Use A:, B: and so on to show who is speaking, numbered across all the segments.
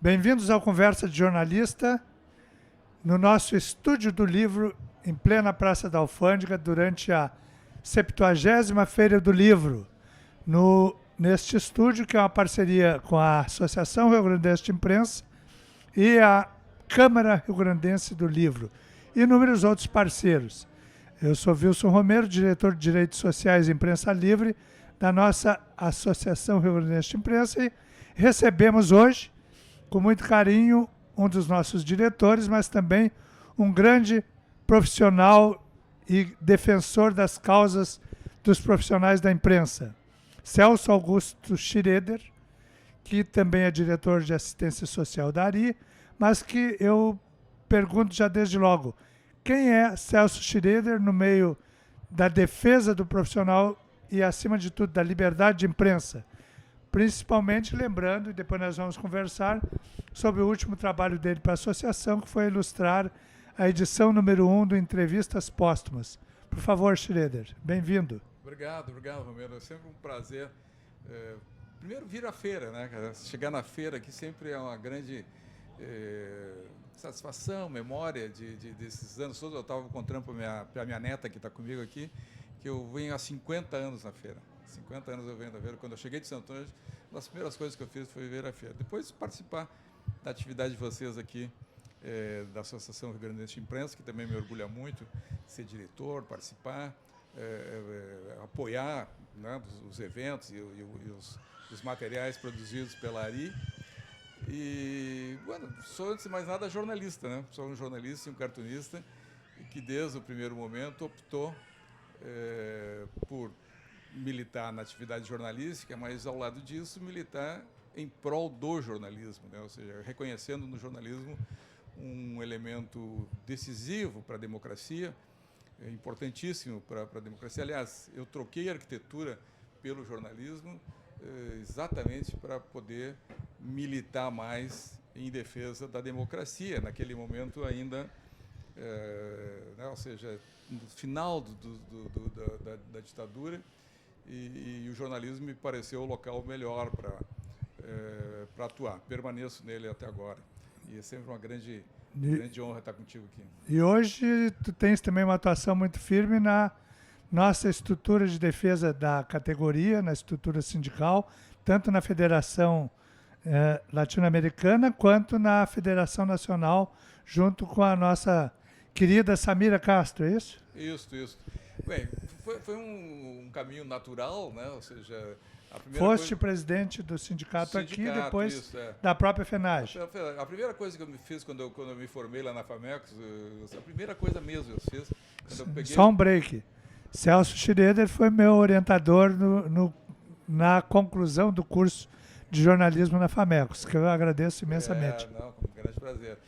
A: Bem-vindos ao Conversa de Jornalista, no nosso estúdio do livro, em plena Praça da Alfândega, durante a 70ª Feira do Livro. Neste estúdio, que é uma parceria com a Associação Rio Grandense de Imprensa e a Câmara Rio Grandense do Livro, e inúmeros outros parceiros. Eu sou Wilson Romero, diretor de Direitos Sociais e Imprensa Livre da nossa Associação Rio Grandense de Imprensa, e recebemos hoje, com muito carinho, um dos nossos diretores, mas também um grande profissional e defensor das causas dos profissionais da imprensa, Celso Augusto Schroeder, que também é diretor de assistência social da ARI, mas que eu pergunto já desde logo, quem é Celso Schroeder no meio da defesa do profissional e, acima de tudo, da liberdade de imprensa? Principalmente lembrando, e depois nós vamos conversar, sobre o último trabalho dele para a associação, que foi ilustrar a edição número 1 do Entrevistas Póstumas. Por favor, Schroeder, bem-vindo.
B: Obrigado, Romero. É sempre um prazer. Primeiro, vir à feira, né? Chegar na feira aqui sempre é uma grande satisfação, memória desses anos todos. Eu estava contando para a minha neta, que está comigo aqui, que eu venho há 50 anos na feira. 50 anos eu venho da feira. Quando eu cheguei de Santo Ângelo, uma das primeiras coisas que eu fiz foi vir à feira. Depois participar da atividade de vocês aqui, da Associação Rio Grandense de Imprensa, que também me orgulha muito ser diretor, participar, apoiar, né, os eventos e os materiais produzidos pela ARI. E, bueno, sou, antes de mais nada, jornalista, né? Sou um jornalista e um cartunista que, desde o primeiro momento, optou por militar na atividade jornalística, mas, ao lado disso, militar em prol do jornalismo, né? Ou seja, reconhecendo no jornalismo um elemento decisivo para a democracia, importantíssimo para a democracia. Aliás, eu troquei a arquitetura pelo jornalismo exatamente para poder militar mais em defesa da democracia, naquele momento ainda, né, ou seja, no final da ditadura, e o jornalismo me pareceu o local melhor para atuar. Permaneço nele até agora. E é sempre uma grande honra estar contigo aqui.
A: E hoje tu tens também uma atuação muito firme na nossa estrutura de defesa da categoria, na estrutura sindical, tanto na Federação Latino-Americana quanto na Federação Nacional, junto com a nossa querida Samira Castro, é isso?
B: Isso. Bem, foi um caminho natural, né? Ou seja,
A: foste presidente do sindicato aqui, depois da própria FENAGE.
B: A primeira coisa que eu fiz quando eu me formei lá na FAMECOS, a primeira coisa mesmo eu fiz, quando eu peguei...
A: Só um break. Celso Schroeder foi meu orientador na conclusão do curso de jornalismo na FAMECOS, que eu agradeço imensamente.
B: Com grande prazer.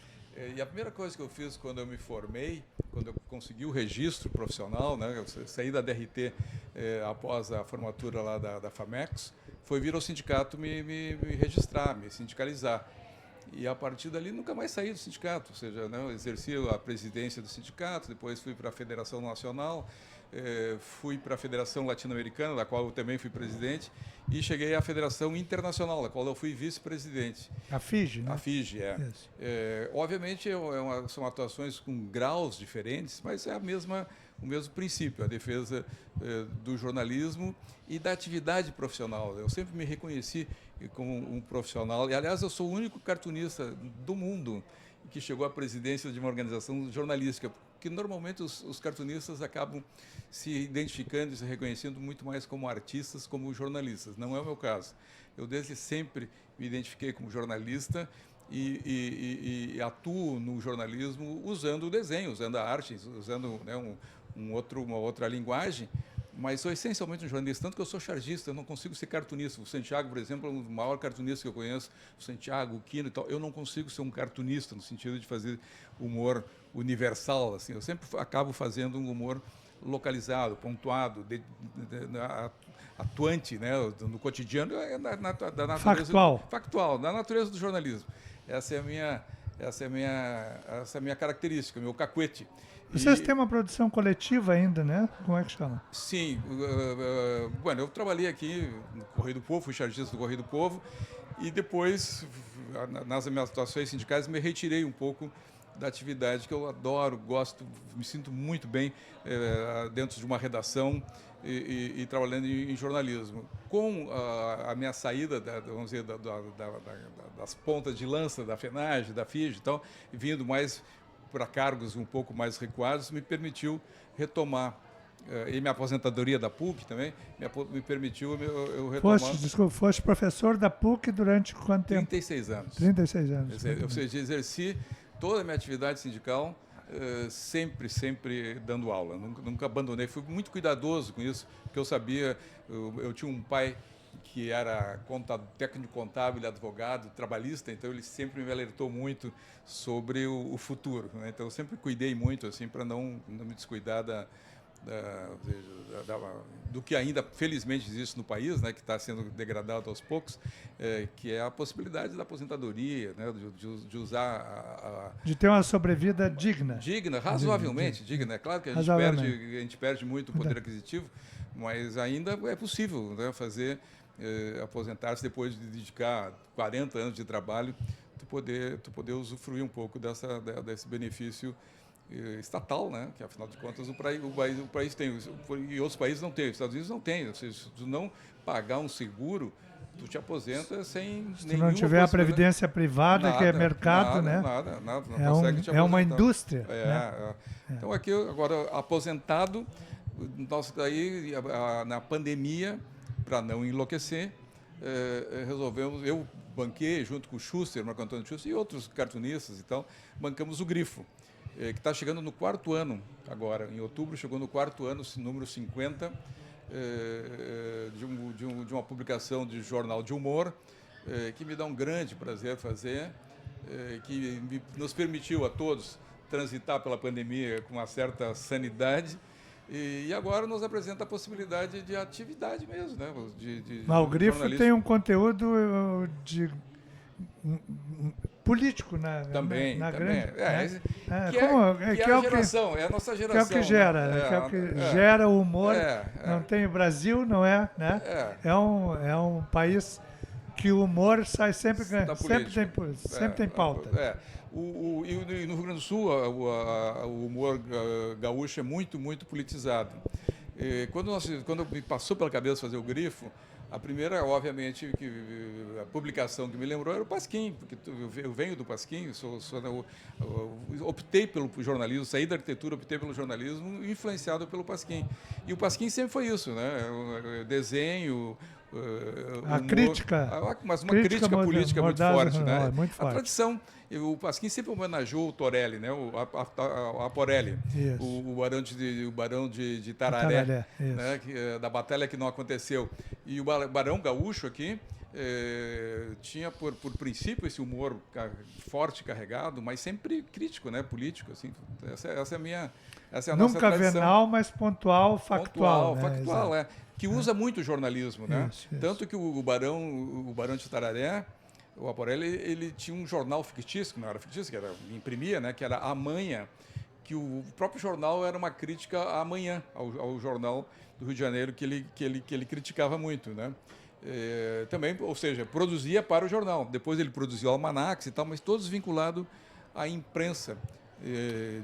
B: E a primeira coisa que eu fiz quando eu me formei, quando eu consegui o registro profissional, né, eu saí da DRT após a formatura lá da FAMECOS, foi vir ao sindicato me registrar, me sindicalizar. E a partir dali nunca mais saí do sindicato, ou seja, né, eu exerci a presidência do sindicato, depois fui para a Federação Nacional, fui para a Federação Latino-Americana, da qual eu também fui presidente, e cheguei à Federação Internacional, da qual eu fui vice-presidente.
A: A FIGE, né?
B: A FIGE, Yes. Obviamente, são atuações com graus diferentes, mas é o mesmo princípio, a defesa do jornalismo e da atividade profissional. Eu sempre me reconheci como um profissional, e, aliás, eu sou o único cartunista do mundo que chegou à presidência de uma organização jornalística, porque normalmente os cartunistas acabam se identificando e se reconhecendo muito mais como artistas, como jornalistas. Não é o meu caso. Eu desde sempre me identifiquei como jornalista e atuo no jornalismo usando o desenho, usando a arte, usando, né, uma outra linguagem, mas sou essencialmente um jornalista, tanto que eu sou chargista, eu não consigo ser cartunista. O Santiago, por exemplo, é o maior cartunista que eu conheço, o Santiago, o Quino e tal. Eu não consigo ser um cartunista no sentido de fazer humor universal, assim. Eu sempre acabo fazendo um humor localizado, pontuado, atuante, né, no cotidiano, da natureza... Factual, da natureza do jornalismo. Essa é a minha característica, meu cacuete.
A: Vocês têm uma produção coletiva ainda, né? Como é que chama?
B: Sim. Bueno, eu trabalhei aqui no Correio do Povo, fui chargista do Correio do Povo, e depois nas minhas atuações sindicais, me retirei um pouco da atividade que eu adoro, gosto, me sinto muito bem dentro de uma redação e trabalhando em jornalismo. Com a minha saída, vamos dizer, das pontas de lança da FENAGE, da FIJ e tal, vindo mais para cargos um pouco mais recuados, me permitiu retomar. E minha aposentadoria da PUC também me permitiu eu retomar.
A: Foste professor da PUC durante quanto tempo?
B: 36 anos.
A: 36 anos.
B: Ou seja, exerci toda a minha atividade sindical sempre dando aula. Nunca abandonei. Fui muito cuidadoso com isso, porque eu sabia, eu tinha um pai que era técnico contábil, advogado, trabalhista, então ele sempre me alertou muito sobre o futuro, né? Então eu sempre cuidei muito assim para não me descuidar do que ainda felizmente existe no país, né, que está sendo degradado aos poucos, que é a possibilidade da aposentadoria, né, de
A: de ter uma sobrevida digna.
B: Digna, razoavelmente digna. É claro que a gente perde muito o poder aquisitivo, mas ainda é possível, né, aposentar-se depois de dedicar 40 anos de trabalho, tu poder usufruir um pouco desse benefício estatal, né? Que afinal de contas o país tem, e outros países não têm, os Estados Unidos não têm. Ou seja, se tu não pagar um seguro, tu te aposenta sem
A: se tu não tiver a previdência privada, que é mercado, né?
B: Nada, não consegue te aposentar.
A: É uma indústria.
B: Então aqui agora aposentado, nós daí na pandemia, para não enlouquecer, resolvemos, eu banquei junto com o Schuster, Marco Antônio Schuster e outros cartunistas e tal, bancamos o Grifo, que está chegando no 4º ano agora. Em outubro chegou no 4º ano, número 50, de uma publicação de jornal de humor, que me dá um grande prazer fazer, que nos permitiu a todos transitar pela pandemia com uma certa sanidade. E agora nos apresenta a possibilidade de atividade mesmo, né?
A: Mas o Grifo tem um conteúdo político
B: também.
A: Grande.
B: É a geração, é a nossa geração.
A: Que é o que gera, que é o que gera o humor. Não tem o Brasil, não é? Né? É um país que o humor sai sempre tem pauta.
B: E no Rio Grande do Sul, o humor gaúcho é muito politizado. Quando me passou pela cabeça fazer o Grifo, a primeira, obviamente, a publicação que me lembrou era o Pasquim, porque eu venho do Pasquim, optei pelo jornalismo, saí da arquitetura, optei pelo jornalismo, influenciado pelo Pasquim. E o Pasquim sempre foi isso, né? Desenho,
A: a
B: humor,
A: crítica.
B: Mas uma crítica política muito forte, né?
A: Muito forte.
B: A tradição. O Pasquim sempre homenageou o Torelli, né? A Porelli, o barão de Tararé, né? Da batalha que não aconteceu. E o Barão Gaúcho aqui tinha por princípio esse humor forte, carregado, mas sempre crítico, né? Político, assim. Essa é a nossa
A: Nunca
B: tradição.
A: venal, mas pontual, factual.
B: Factual, que usa muito o jornalismo, né? Isso.
A: Tanto
B: que o barão de Tararé, o Aporelli, ele tinha um jornal fictício, que não era fictício, que imprimia, né? Que era A Manha, que o próprio jornal era uma crítica à Manhã, ao jornal do Rio de Janeiro, que ele criticava muito, né? Também, ou seja, produzia para o jornal. Depois ele produziu almanacs e tal, mas todos vinculados à imprensa,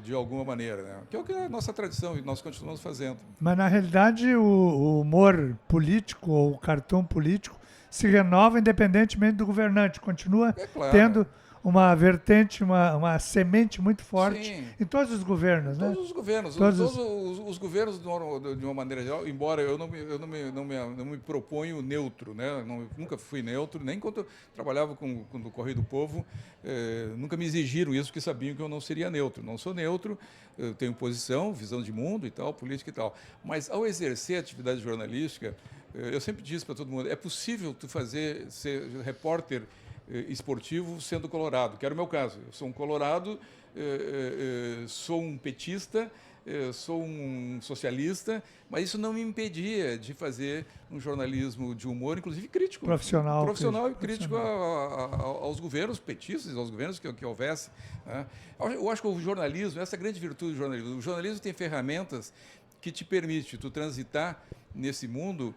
B: de alguma maneira, né? Que é o que é a nossa tradição e nós continuamos fazendo.
A: Mas, na realidade, o humor político ou o cartoon político se renova independentemente do governante. Continua tendo uma vertente, uma semente muito forte em todos os governos, né?
B: Todos os governos. Os governos, de uma maneira geral, embora eu não me proponho neutro, né? Nunca fui neutro, nem quando eu trabalhava com o Correio do Povo, nunca me exigiram isso, porque sabiam que eu não seria neutro. Não sou neutro, eu tenho posição, visão de mundo e tal, política e tal. Mas, ao exercer a atividade jornalística, eu sempre disse para todo mundo, é possível tu ser repórter esportivo sendo colorado, que era o meu caso. Eu sou um colorado, sou um petista, sou um socialista, mas isso não me impedia de fazer um jornalismo de humor, inclusive crítico.
A: Profissional
B: e crítico aos governos petistas, aos governos que houvesse, né? Eu acho que o jornalismo, essa é a grande virtude do jornalismo. O jornalismo tem ferramentas que te permitem tu transitar nesse mundo,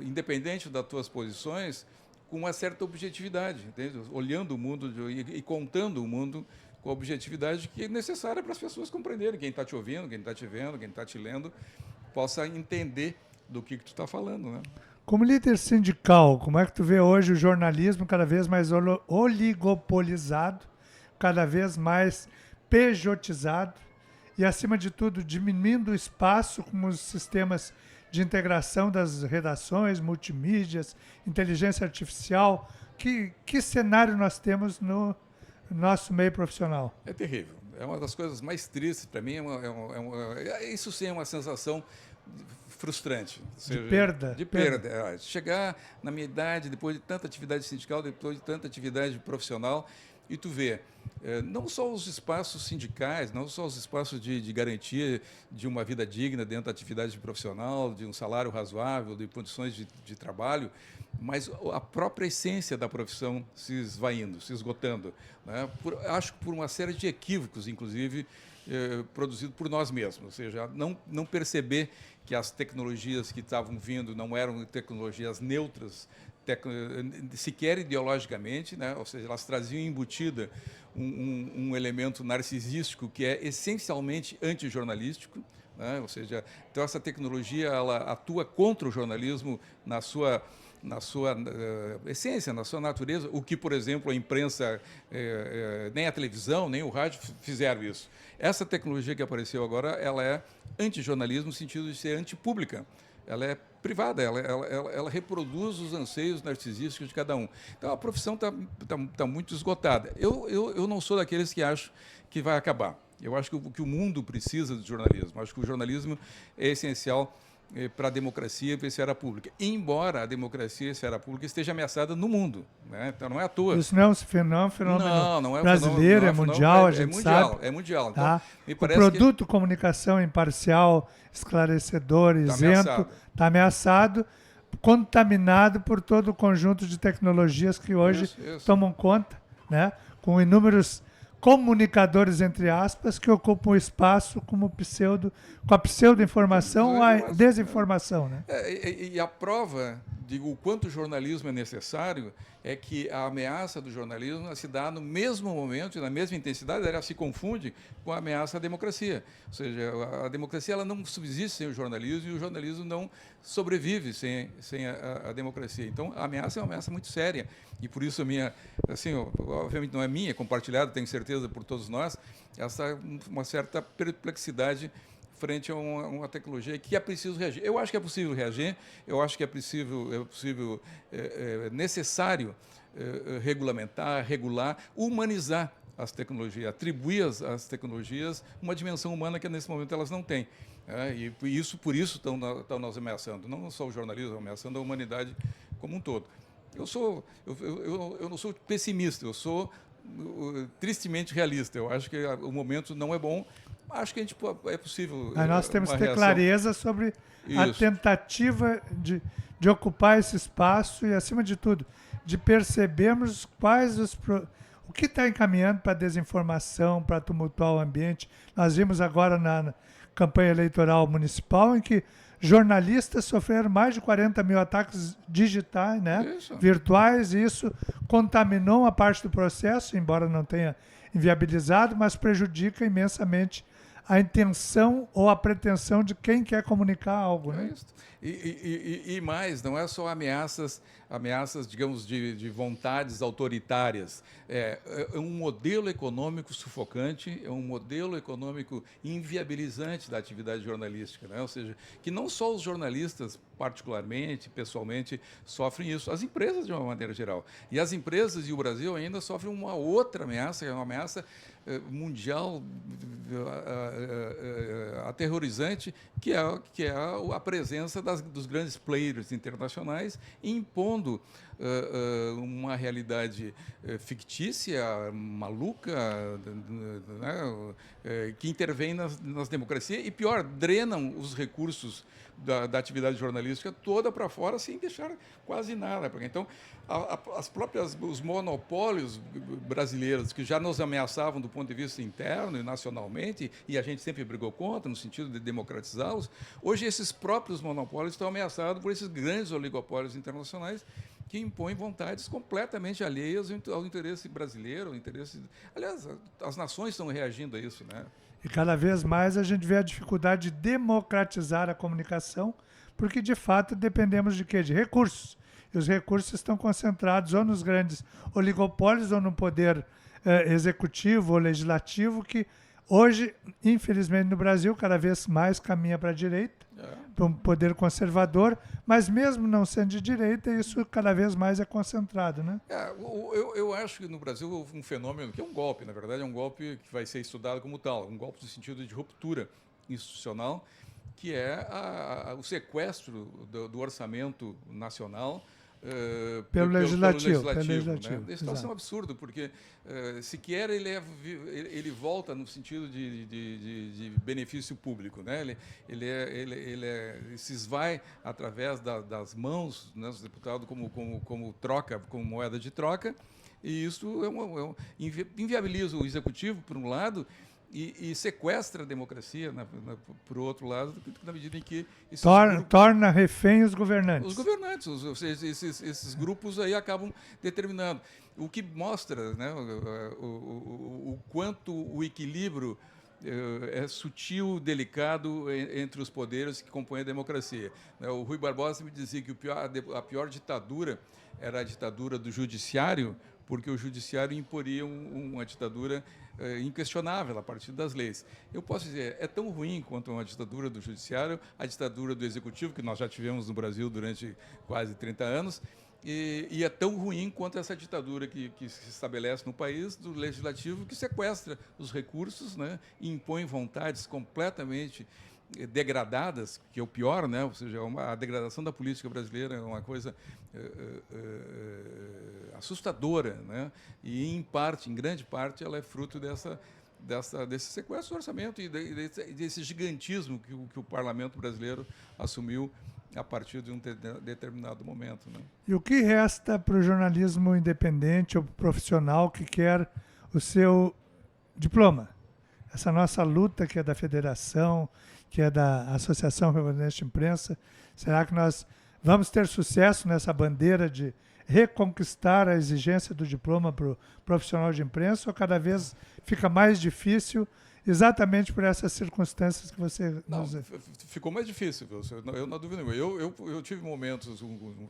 B: independente das tuas posições, com uma certa objetividade, entende? Olhando o mundo e contando o mundo com a objetividade que é necessária para as pessoas compreenderem, quem está te ouvindo, quem está te vendo, quem está te lendo, possa entender do que tu está falando, né?
A: Como líder sindical, como é que tu vê hoje o jornalismo cada vez mais oligopolizado, cada vez mais pejotizado e, acima de tudo, diminuindo o espaço como os sistemas de integração das redações, multimídias, inteligência artificial? Que cenário nós temos no nosso meio profissional?
B: É terrível. É uma das coisas mais tristes para mim. Isso sim é uma sensação frustrante. Ou seja,
A: de perda.
B: De perda. Chegar na minha idade, depois de tanta atividade sindical, depois de tanta atividade profissional, e tu vê, não só os espaços sindicais, não só os espaços de garantia de uma vida digna dentro da atividade profissional, de um salário razoável, de condições de trabalho, mas a própria essência da profissão se esvaindo, se esgotando, né? Acho que por uma série de equívocos, inclusive, produzido por nós mesmos, ou seja, não perceber que as tecnologias que estavam vindo não eram tecnologias neutras, sequer ideologicamente, né? Ou seja, elas traziam embutida um elemento narcisístico que é essencialmente antijornalístico, né? Ou seja, então essa tecnologia ela atua contra o jornalismo na sua essência, na sua natureza, o que, por exemplo, a imprensa, nem a televisão, nem o rádio fizeram isso. Essa tecnologia que apareceu agora, ela é antijornalismo no sentido de ser antipública. Ela é privada, ela reproduz os anseios narcisísticos de cada um. Então, a profissão tá muito esgotada. Eu não sou daqueles que acham que vai acabar. Eu acho que o mundo precisa do jornalismo. Acho que o jornalismo é essencial para a democracia e para a esfera pública. Embora a democracia e a esfera pública esteja ameaçada no mundo, né? Então, não é à toa.
A: Isso não é um fenômeno
B: não é um
A: brasileiro,
B: fenômeno,
A: é mundial, a gente
B: mundial,
A: sabe.
B: É mundial. Então,
A: Tá?
B: me
A: O
B: parece
A: produto comunicação imparcial, esclarecedor, isento, está ameaçado, contaminado por todo o conjunto de tecnologias que hoje tomam conta, né? Com inúmeros comunicadores, entre aspas, que ocupam o espaço com a pseudo-informação ou a desinformação, né?
B: E a prova de o quanto o jornalismo é necessário é que a ameaça do jornalismo se dá no mesmo momento e na mesma intensidade, ela se confunde com a ameaça à democracia. Ou seja, a democracia ela não subsiste sem o jornalismo e o jornalismo não sobrevive sem a democracia. Então, a ameaça é uma ameaça muito séria e por isso a minha, assim, obviamente não é minha, é compartilhada, tenho certeza por todos nós, essa uma certa perplexidade frente a uma tecnologia que é preciso reagir. Eu acho que é possível reagir, eu acho que é necessário regulamentar, regular, humanizar as tecnologias, atribuir às tecnologias uma dimensão humana que nesse momento elas não têm. E por isso estão nos ameaçando, não só o jornalismo, ameaçando a humanidade como um todo. Eu não sou pessimista, eu sou tristemente realista. Eu acho que o momento não é bom. Acho que é possível.
A: Mas nós temos que ter clareza sobre a tentativa de ocupar esse espaço e, acima de tudo, de percebermos o que está encaminhando para a desinformação, para tumultuar o ambiente. Nós vimos agora na campanha eleitoral municipal em que jornalistas sofreram mais de 40 mil ataques digitais, né? Virtuais, e isso contaminou uma parte do processo, embora não tenha inviabilizado, mas prejudica imensamente a intenção ou a pretensão de quem quer comunicar algo, né?
B: E mais, não é só ameaças, digamos, de vontades autoritárias. É um modelo econômico sufocante, é um modelo econômico inviabilizante da atividade jornalística, né? Ou seja, que não só os jornalistas, particularmente, pessoalmente, sofrem isso, as empresas de uma maneira geral. E as empresas e o Brasil ainda sofrem uma outra ameaça, que é uma ameaça mundial aterrorizante, que é a presença dos grandes players internacionais impondo uma realidade fictícia, maluca, né, que intervém nas democracias e, pior, drenam os recursos da atividade jornalística toda para fora sem deixar quase nada. Então, os monopólios brasileiros que já nos ameaçavam do ponto de vista interno e nacionalmente, e a gente sempre brigou contra, no sentido de democratizá-los, hoje esses próprios monopólios estão ameaçados por esses grandes oligopólios internacionais que impõem vontades completamente alheias ao interesse brasileiro, ao interesse... Aliás, as nações estão reagindo a isso, né?
A: E cada vez mais a gente vê a dificuldade de democratizar a comunicação, porque de fato dependemos de quê? De recursos. E os recursos estão concentrados ou nos grandes oligopólios ou no poder executivo ou legislativo, que hoje, infelizmente no Brasil, cada vez mais caminha para a direita, para um poder conservador, mas mesmo não sendo de direita, isso cada vez mais é concentrado, né?
B: Eu acho que no Brasil houve um fenômeno, que é um golpe, na verdade é um golpe que vai ser estudado como tal, um golpe no sentido de ruptura institucional, que é o sequestro do orçamento nacional
A: pelo legislativo.
B: Né? Isso é um absurdo, porque sequer ele volta no sentido de benefício público. Né? Ele se esvai através das mãos, né, dos deputados como troca, como moeda de troca, e isso inviabiliza o executivo, por um lado, e sequestra a democracia, por outro lado, na medida em que...
A: Torna refém os governantes.
B: Os governantes, esses grupos aí acabam determinando. O que mostra, né, o quanto o equilíbrio é sutil, delicado entre os poderes que compõem a democracia. O Rui Barbosa me dizia que a pior ditadura era a ditadura do judiciário, porque o judiciário imporia uma ditadura inquestionável a partir das leis. Eu posso dizer, é tão ruim quanto uma ditadura do judiciário, a ditadura do executivo, que nós já tivemos no Brasil durante quase 30 anos, e é tão ruim quanto essa ditadura que se estabelece no país, do legislativo, que sequestra os recursos, né, e impõe vontades completamente degradadas, que é o pior, né? Ou seja, a degradação da política brasileira é uma coisa assustadora, né? E em grande parte, ela é fruto desse sequestro do orçamento e desse gigantismo que o parlamento brasileiro assumiu a partir de um determinado momento, né?
A: E o que resta para o jornalismo independente ou profissional que quer o seu diploma? Essa nossa luta que é da federação, que é da Associação Rio Grandense de Imprensa, será que nós vamos ter sucesso nessa bandeira de reconquistar a exigência do diploma para o profissional de imprensa, ou cada vez fica mais difícil exatamente por essas circunstâncias que você nos...
B: Ficou mais difícil, eu não duvido nenhuma. Eu tive momentos,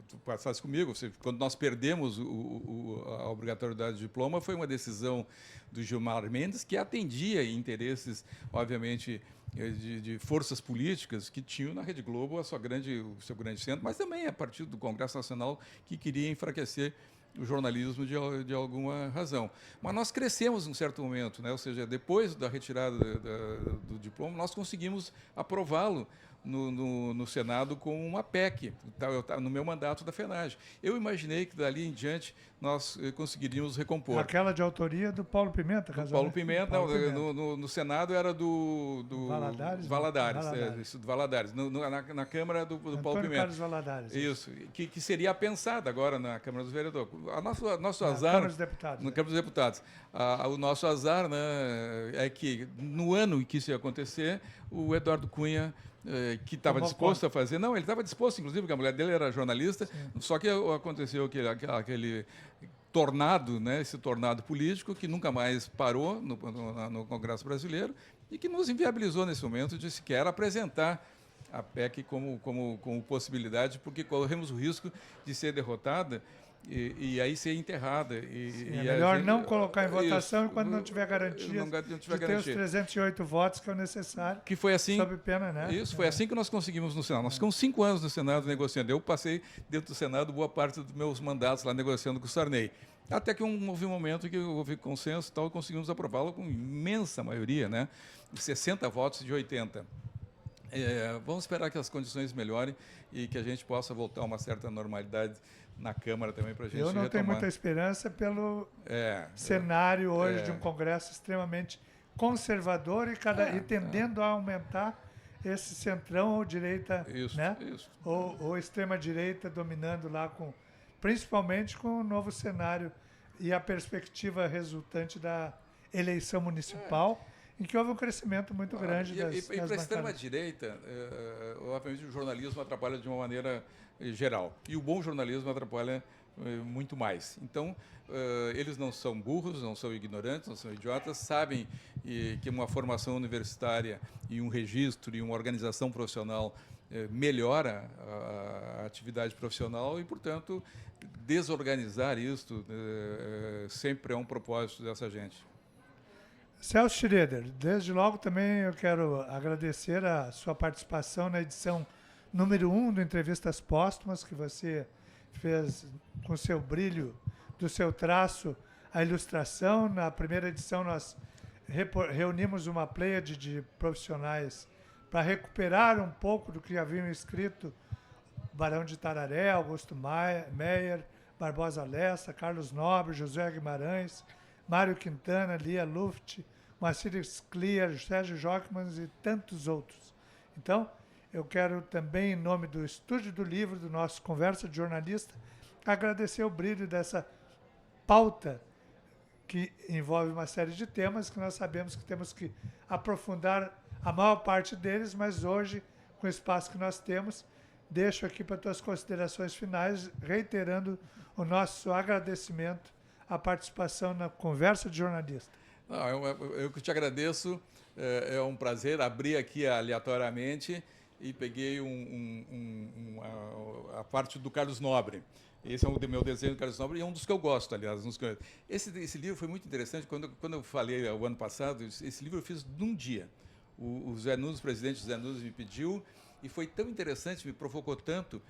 B: tu passaste comigo, quando nós perdemos a obrigatoriedade de diploma, foi uma decisão do Gilmar Mendes, que atendia interesses, obviamente, de forças políticas que tinham na Rede Globo o seu grande centro, mas também a partir do Congresso Nacional, que queria enfraquecer o jornalismo de alguma razão. Mas nós crescemos em um certo momento, né? Ou seja, depois da retirada do diploma, nós conseguimos aprová-lo no Senado com uma PEC, no meu mandato da FENAGE. Eu imaginei que dali em diante nós conseguiríamos recompor.
A: Aquela de autoria do Paulo Pimenta,
B: do Paulo Pimenta, no Senado era do Valadares. Na Câmara do Paulo Pimenta.
A: Carlos Valadares.
B: Isso, que seria apensada agora na Câmara dos Vereadores. Nosso azar...
A: Na Câmara dos Deputados.
B: Na Câmara dos Deputados. O nosso azar, né, é que no ano em que isso ia acontecer, o Eduardo Cunha, que estava disposto a fazer... Não, ele estava disposto, inclusive, porque a mulher dele era jornalista, sim. Só que aconteceu aquele tornado, né, esse tornado político, que nunca mais parou no Congresso Brasileiro e que nos inviabilizou nesse momento de sequer apresentar a PEC como possibilidade, porque corremos o risco de ser derrotada e aí ser enterrada.
A: É melhor não colocar em votação quando não tiver garantia de ter os 308 votos que é o necessário.
B: Que foi assim,
A: sob pena, né?
B: Isso, foi assim que nós conseguimos no Senado. Nós ficamos 5 anos no Senado negociando. Eu passei dentro do Senado boa parte dos meus mandatos lá negociando com o Sarney. Até que houve um momento que houve consenso e tal, e conseguimos aprová-lo com imensa maioria, né? 60 votos de 80. Vamos esperar que as condições melhorem e que a gente possa voltar a uma certa normalidade na Câmara também para a gente
A: retomar. Eu não tenho muita esperança pelo cenário hoje de um Congresso extremamente conservador e tendendo a aumentar esse centrão ou direita,
B: isso,
A: né?
B: Isso.
A: Ou extrema-direita dominando lá, principalmente com o novo cenário e a perspectiva resultante da eleição municipal, em que houve um crescimento muito grande das
B: E para a extrema-direita, obviamente, o jornalismo atrapalha de uma maneira geral. E o bom jornalismo atrapalha muito mais. Então, eles não são burros, não são ignorantes, não são idiotas, sabem que uma formação universitária e um registro e uma organização profissional melhora a atividade profissional e, portanto, desorganizar isto sempre é um propósito dessa gente.
A: Celso Schroeder, desde logo também eu quero agradecer a sua participação na edição número 1 do Entrevistas Póstumas, que você fez com seu brilho, do seu traço, a ilustração. Na primeira edição nós reunimos uma pleiade de profissionais para recuperar um pouco do que haviam escrito Barão de Tararé, Augusto Meyer, Barbosa Lessa, Carlos Nobre, José Guimarães, Mário Quintana, Lia Luft, Moacir Scliar, Sérgio Jockmans e tantos outros. Então, eu quero também, em nome do Estúdio do Livro, do nosso Conversa de Jornalista, agradecer o brilho dessa pauta que envolve uma série de temas que nós sabemos que temos que aprofundar a maior parte deles, mas hoje, com o espaço que nós temos, deixo aqui para tuas considerações finais, reiterando o nosso agradecimento à participação na Conversa de Jornalista.
B: Não, eu que te agradeço, é um prazer abrir aqui aleatoriamente e peguei a parte do Carlos Nobre. Esse é o meu desenho do Carlos Nobre e é um dos que eu gosto, aliás. Esse livro foi muito interessante. Quando eu falei o ano passado, esse livro eu fiz num dia. O Zé Nunes, o presidente Zé Nunes, me pediu e foi tão interessante, me provocou tanto,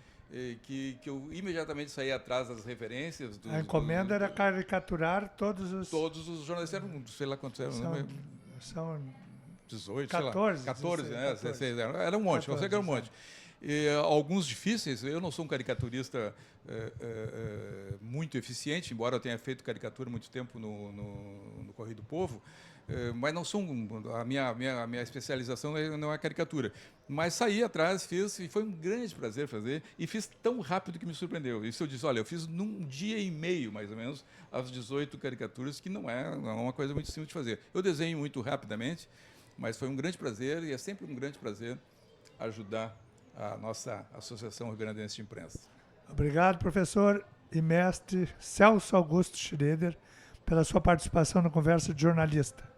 B: que eu imediatamente saí atrás das referências.
A: A encomenda era caricaturar todos os
B: jornalistas, eram, sei lá quantos eram.
A: São
B: 18,
A: 14,
B: sei lá, 14,
A: 16,
B: né? 16, era um monte, eu sei que era um monte. E, alguns difíceis, eu não sou um caricaturista muito eficiente, embora eu tenha feito caricatura muito tempo no Correio do Povo, mas não sou a minha especialização não é caricatura. Mas saí atrás, fiz, e foi um grande prazer fazer, e fiz tão rápido que me surpreendeu. Isso eu disse, olha, eu fiz num dia e meio, mais ou menos, as 18 caricaturas, que não é uma coisa muito simples de fazer. Eu desenho muito rapidamente, mas foi um grande prazer, e é sempre um grande prazer ajudar a nossa Associação Rio Grandense de Imprensa.
A: Obrigado, professor e mestre Celso Augusto Schroeder, pela sua participação na Conversa de Jornalista.